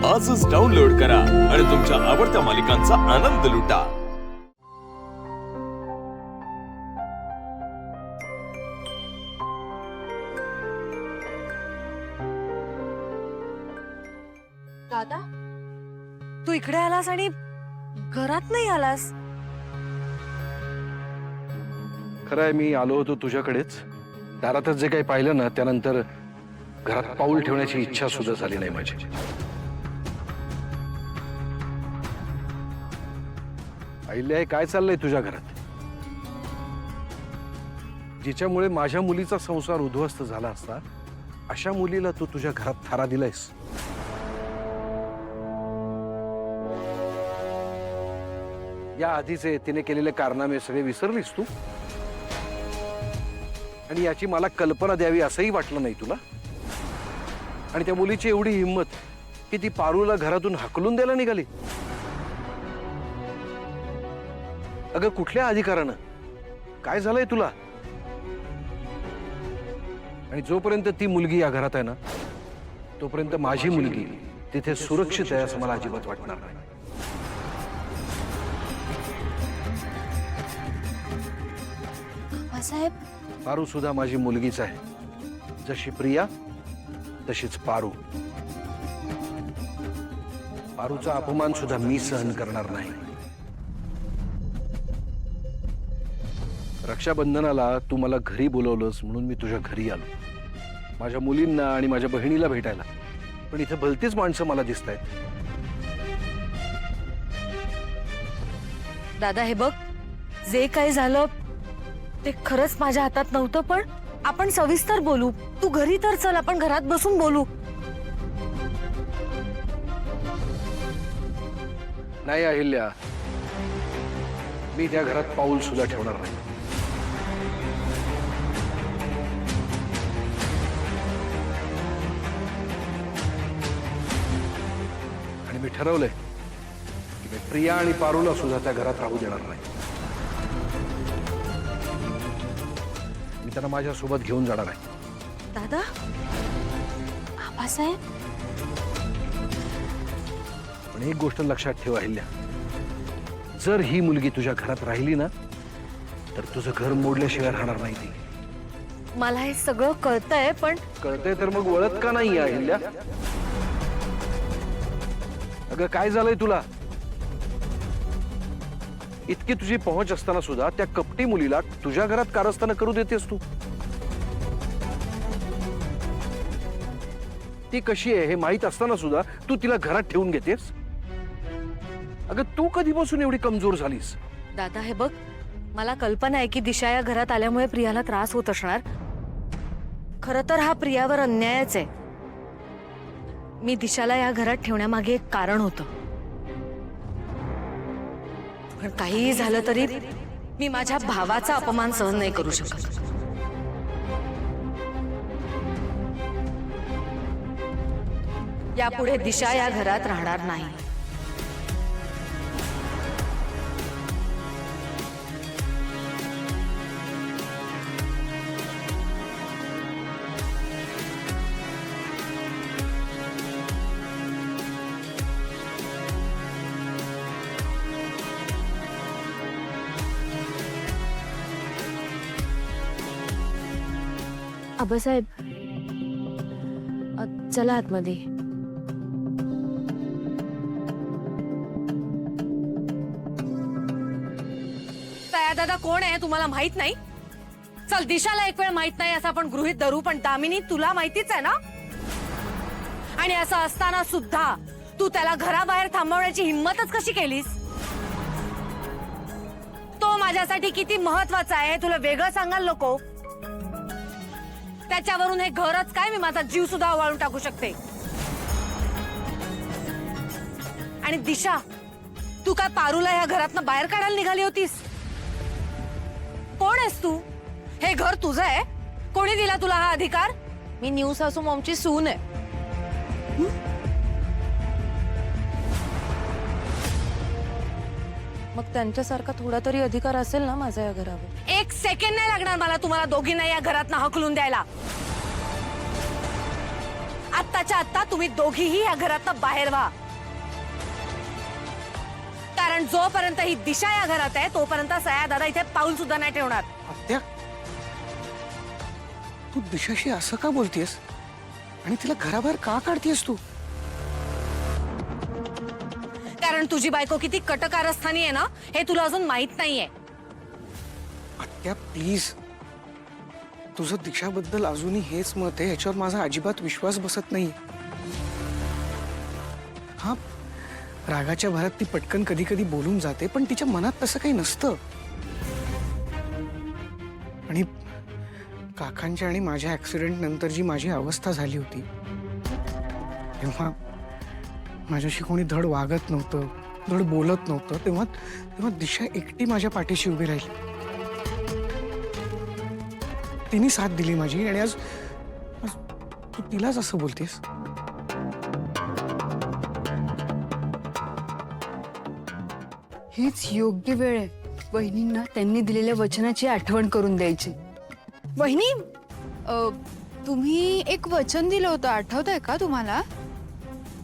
आजच डाउनलोड करा आणि तुमच्या आवडत्या मालिकांचा आनंद लुटा। दादा, तू इकडे आलास आणि घरात नाही आलास? खरंय, मी आलो होतो तुझ्याकडेच। दारातच जे काही पाहिलं ना, त्यानंतर घरात पाऊल ठेवण्याची इच्छा सुद्धा झाली नाही माझी। अहिल्या, काय चाललंय तुझ्या घरात? जिच्यामुळे माझ्या मुलीचा संसार उद्ध्वस्त झाला असता, अशा मुलीला तू तुझ्या घरात थारा दिलायस। या आधीचे तिने केलेले कारनामे सगळे विसरलीस तू? आणि याची मला कल्पना द्यावी असंही वाटलं नाही तुला? आणि त्या मुलीची एवढी हिंमत की ती पारूला घरातून हाकलून द्यायला निघाली? अगं, कुठल्या अधिकारानं? काय झालंय तुला? आणि जोपर्यंत ती मुलगी या घरात आहे ना, तोपर्यंत माझी मुलगी तिथे सुरक्षित आहे असं मला अजिबात वाटणार नाही। साहेब, पारू सुद्धा माझी मुलगीच आहे। जशी प्रिया तशीच पारू। पारूचा अपमान सुद्धा मी सहन करणार नाही। रक्षाबंधनाला तू मला घरी बोलवलंस म्हणून मी तुझ्या घरी आलो, माझ्या मुलींना आणि माझ्या बहिणीला भेटायला। पण इथे भलतीच माणसं मला दिसतायत। दादा, हे बघ, जे काही झालं ते खरंच माझ्या हातात नव्हतं, पण आपण सविस्तर बोलू। तू घरी तर चल, आपण घरात बसून बोलू। नाही अहिल्या, मी त्या घरात पाऊल सुद्धा ठेवणार नाही। आणि मी ठरवलंय की मी प्रिया आणि पारूला सुद्धा त्या घरात राहू देणार नाही। मी त्यांना माझ्यासोबत घेऊन जाणार आहे। दादा, आबासाहेब, पण एक गोष्ट लक्षात ठेव अहिल्या, जर ही मुलगी तुझ्या घरात राहिली ना, तर तुझं घर मोडल्याशिवाय राहणार नाही ती। मला हे सगळं कळतंय, पण कळतंय तर मग वळत का नाही अहिल्या? अगं, काय झालंय तुला? इतकी तुझी पहुंच असताना सुद्धा त्या कपटी मुलीला तुझ्या घरात कारस्थान करू देतेस तू? ती कशी आहे हे माहित असताना सुद्धा तू तिला घरात ठेवून घेतेस? अगं, तू कधीपासून एवढी कमजोर झालीस? दादा, हे बघ, मला कल्पना आहे की दिशा या घरात आल्यामुळे प्रियाला त्रास होत असणार। खरं तर हा प्रियावर अन्यायच आहे। मी दिशाला या घरात ठेवण्यामागे एक कारण होतं, पण काहीही झालं तरी मी माझ्या भावाचा अपमान सहन नाही करू शकत। यापुढे दिशा या घरात राहणार नाही। आबासाहेब, चला आतमध्ये। तया दादा कोण आहे तुम्हाला माहित नाही? चल, दिशाला एक वेळ माहित नाही असं आपण गृहीत धरू, पण दामिनी तुला माहितीच आहे ना? आणि असं असताना सुद्धा तू त्याला घराबाहेर थांबवण्याची हिम्मतच कशी केलीस? तो माझ्यासाठी किती महत्वाचा आहे तुला वेगळं सांगाल नको? त्याच्यावरून हे घरच काय, मी माझा जीव सुद्धा ओवाळून टाकू शकते। आणि दिशा, तू काय पारूला ह्या घरातनं बाहेर काढायला निघाली होतीस? कोण आहेस तू? हे घर तुझं आहे? कोणी दिला तुला हा अधिकार? मी न्यू सासू मॉमची सून आहे। मग त्यांच्यासारखा थोडा तरी अधिकार असेल ना माझा या घरावर? एक सेकंड नाही लागणार मला तुम्हाला दोघींना या घरातनं हकलून द्यायला। आता आत्ताच्या आत्ता तुम्ही दोघीही या घरातनं बाहेर व्हा. कारण जोपर्यंत ही दिशा या घरात आहे तोपर्यंत सया दादा इथे पाऊल सुद्धा नाही ठेवणार. आत्या, तू दिशाशी असं का बोलतेस आणि तिला घराबाहेर का काढतेस तू? कारण तुझी बायको किती कटकारस्थानी आहे ना हे तुला अजून माहित नाहीये. आत्या प्लीज, तुझं दिशाबद्दल अजूनही हेच मत आहे, ह्याच्यावर माझा अजिबात विश्वास बसत नाही. हा, रागाच्या भरात ती पटकन कधी कधी बोलून जाते, पण तिच्या मनात तसं काही नसतं. आणि काकांच्या आणि माझ्या ऍक्सिडेंट नंतर जी माझी अवस्था झाली होती तेव्हा माझ्याशी कोणी धड वागत नव्हतं, धड बोलत नव्हतं. तेव्हा तेव्हा दिशा एकटी माझ्या पाठीशी उभी राहिली. तिने साथ दिली माझी, आणि आज आज तू तिलाच असं बोलतेस? हीच योग्य वेळ आहे वहिनींना त्यांनी दिलेल्या वचनाची आठवण करून द्यायची. वहिनी, तुम्ही एक वचन दिलं होतं, आठवतंय का तुम्हाला?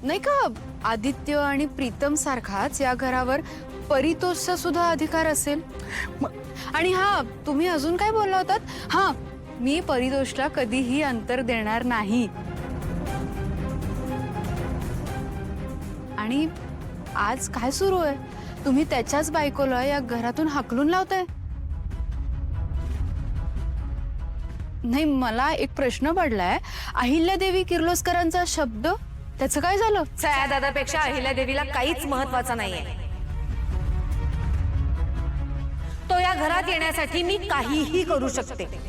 नाही का, आदित्य आणि प्रीतम सारखाच या घरावर परितोषचा सुद्धा अधिकार असेल. आणि हा, तुम्ही अजून काय बोलला होतात? हा, मी परितोषला कधीही अंतर देणार नाही. आणि आज काय सुरू आहे? तुम्ही त्याच्याच बायकोला या घरातून हाकलून लावताय. नाही, मला एक प्रश्न पडलाय. अहिल्यादेवी किर्लोस्करांचा शब्द, त्याचं काय झालं? सया दादापेक्षा अहिल्या देवीला काहीच महत्वाचं नाहीये. तो या घरात येण्यासाठी मी काहीही करू शकते.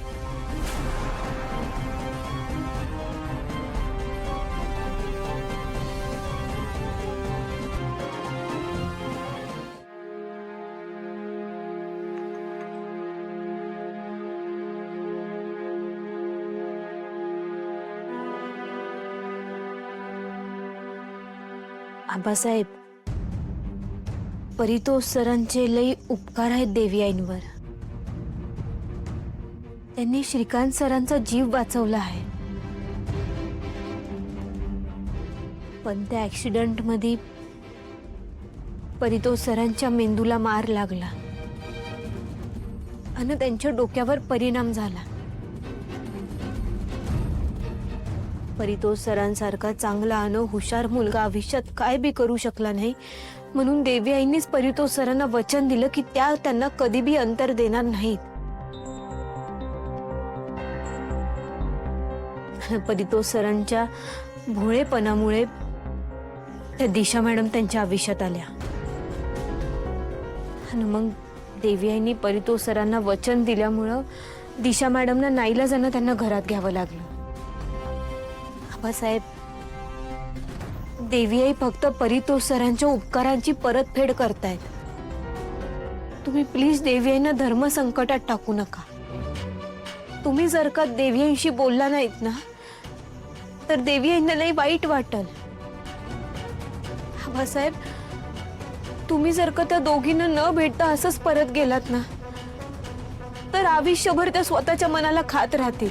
आबासाहेब, परितोष सरांचे लई उपकार आहेत देवी आईंवर. त्यांनी श्रीकांत सरांचा जीव वाचवला आहे. पण त्या ऍक्सिडेंट मध्ये परितोष सरांच्या मेंदूला मार लागला आणि त्यांच्या डोक्यावर परिणाम झाला. परितोष सरांसारखा चांगला आणि हुशार मुलगा आयुष्यात काय बी करू शकला नाही, म्हणून देवी आईंनीच परितोष सरांना वचन दिलं की त्या त्यांना कधी बी अंतर देणार नाहीत. परितोष सरांच्या भोळेपणामुळे त्या दिशा मॅडम त्यांच्या आयुष्यात आल्या. आणि मग देवी आईंनी परितोष सरांना वचन दिल्यामुळं दिशा मॅडमना नाईलाजानं त्यांना घरात घ्यावं लागलं. आबासाहेब, देवी आई फक्त परितोष सरांच्या उपकारांची परतफेड करतायत. तुम्ही प्लीज देवी आईंना धर्म संकटात टाकू नका. तुम्ही जर का देवी आईंशी बोलला नाहीत ना तर देवी आईंना लई वाईट वाटल. आबासाहेब, तुम्ही जर का त्या दोघींना न भेटता असंच परत गेलात ना तर आयुष्यभर त्या स्वतःच्या मनाला खात राहतील.